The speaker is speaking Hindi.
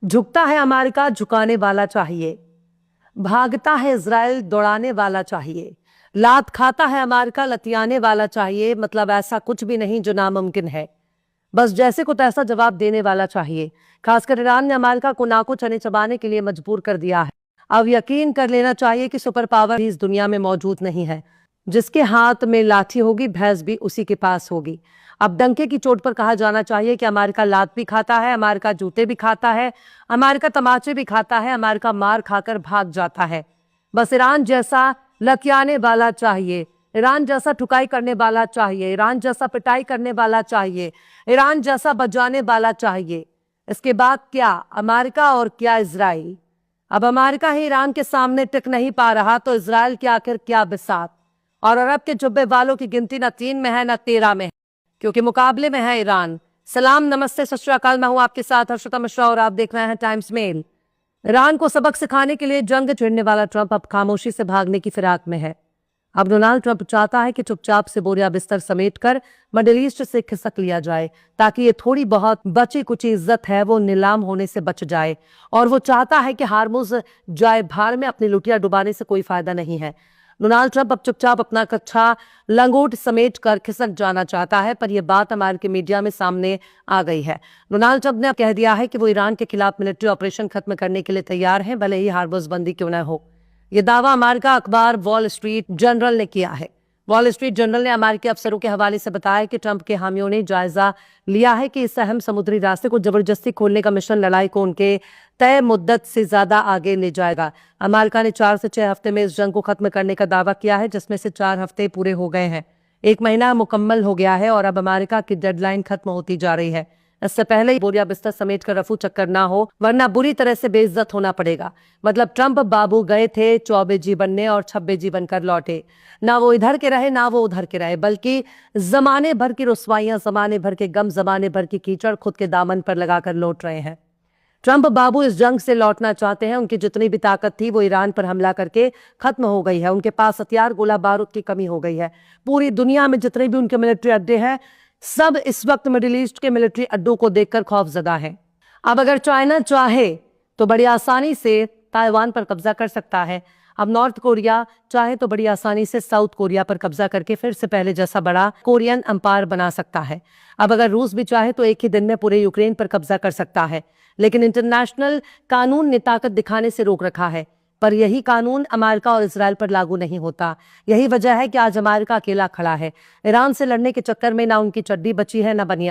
झुकता है अमेरिका, झुकाने वाला चाहिए। भागता है इजराइल, दौड़ाने वाला चाहिए। लात खाता है अमेरिका, लतियाने वाला चाहिए। मतलब ऐसा कुछ भी नहीं जो नामुमकिन है, बस जैसे को तैसा जवाब देने वाला चाहिए। खासकर ईरान ने अमेरिका को नाको चने चबाने के लिए मजबूर कर दिया है। अब यकीन कर लेना चाहिए कि सुपर पावर इस दुनिया में मौजूद नहीं है। जिसके हाथ में लाठी होगी, भैंस भी उसी के पास होगी। अब डंके की चोट पर कहा जाना चाहिए कि अमेरिका लात भी खाता है, अमेरिका जूते भी खाता है, अमेरिका तमाचे भी खाता है, अमेरिका मार खाकर भाग जाता है। बस ईरान जैसा लकियाने वाला चाहिए, ईरान जैसा ठुकाई करने वाला चाहिए, ईरान जैसा पिटाई करने वाला चाहिए, ईरान जैसा बजाने वाला चाहिए। इसके बाद क्या अमेरिका और क्या इजराइल। अब अमेरिका ही ईरान के सामने टिक नहीं पा रहा तो इजराइल के आखिर क्या बिसात। और अरब के जुब्बे वालों की गिनती न 3 में है न 13 में है, क्योंकि मुकाबले में है ईरान। सलाम, नमस्ते, सत श्री अकाल। मैं हूं आपके साथ हर्षिता मिश्रा और आप देख रहे हैं टाइम्स मेल। ईरान को सबक सिखाने के लिए जंग छेड़ने वाला ट्रंप अब खामोशी से भागने की फिराक में है। अब डोनाल्ड ट्रंप चाहता है कि चुपचाप से बोरिया बिस्तर समेटकर मिडिल ईस्ट से खिसक लिया जाए, ताकि ये थोड़ी बहुत बची कुची इज्जत है वो नीलाम होने से बच जाए। और वो चाहता है कि हार्मुज जाए भार में, अपनी लुटिया डुबाने से कोई फायदा नहीं है। डोनाल्ड ट्रंप अब चुपचाप अपना कच्चा लंगोट समेट कर खिसक जाना चाहता है, पर यह बात अमेरिकी मीडिया में सामने आ गई है। डोनाल्ड ट्रंप ने कह दिया है कि वो ईरान के खिलाफ मिलिट्री ऑपरेशन खत्म करने के लिए तैयार हैं, भले ही हार्मुज बंदी क्यों न हो। यह दावा अमेरिका अखबार वॉल स्ट्रीट जर्नल ने किया है। वॉल स्ट्रीट जर्नल ने अमेरिकी अफसरों के हवाले से बताया कि ट्रंप के हामियों ने जायजा लिया है कि इस अहम समुद्री रास्ते को जबरदस्ती खोलने का मिशन लड़ाई को उनके तय मुद्दत से ज्यादा आगे ले जाएगा। अमेरिका ने 4 से 6 हफ्ते में इस जंग को खत्म करने का दावा किया है, जिसमें से 4 हफ्ते पूरे हो गए हैं। 1 महीना मुकम्मल हो गया है और अब अमेरिका की डेडलाइन खत्म होती जा रही है। इससे पहले ही बोरिया बिस्तर समेट कर रफू चक्कर ना हो, वरना बुरी तरह से बेइज्जत होना पड़ेगा। मतलब ट्रंप बाबू गए थे चौबे जी बनने और छब्बे जी बनकर लौटे। ना वो इधर के रहे ना वो उधर के रहे, बल्कि जमाने भर की रुसवाइयां, जमाने भर के गम, जमाने भर की कीचड़ खुद के दामन पर लगाकर लौट रहे हैं। ट्रंप बाबू इस जंग से लौटना चाहते हैं। उनकी जितनी भी ताकत थी वो ईरान पर हमला करके खत्म हो गई है। उनके पास हथियार, गोला बारूद की कमी हो गई है। पूरी दुनिया में जितने भी उनके मिलिट्री अड्डे हैं, सब इस वक्त मिडिल ईस्ट के मिलिट्री अड्डों को देखकर खौफजदा है। अब अगर चाइना चाहे तो बड़ी आसानी से ताइवान पर कब्जा कर सकता है। अब नॉर्थ कोरिया चाहे तो बड़ी आसानी से साउथ कोरिया पर कब्जा करके फिर से पहले जैसा बड़ा कोरियन अंपायर बना सकता है। अब अगर रूस भी चाहे तो एक ही दिन में पूरे यूक्रेन पर कब्जा कर सकता है। लेकिन इंटरनेशनल कानून ने ताकत दिखाने से रोक रखा है। पर यही कानून अमेरिका और इजराइल पर लागू नहीं होता। यही वजह है कि आज अमेरिका अकेला खड़ा है। ईरान से लड़ने के चक्कर में ना उनकी चड्डी बची है ना बनिया।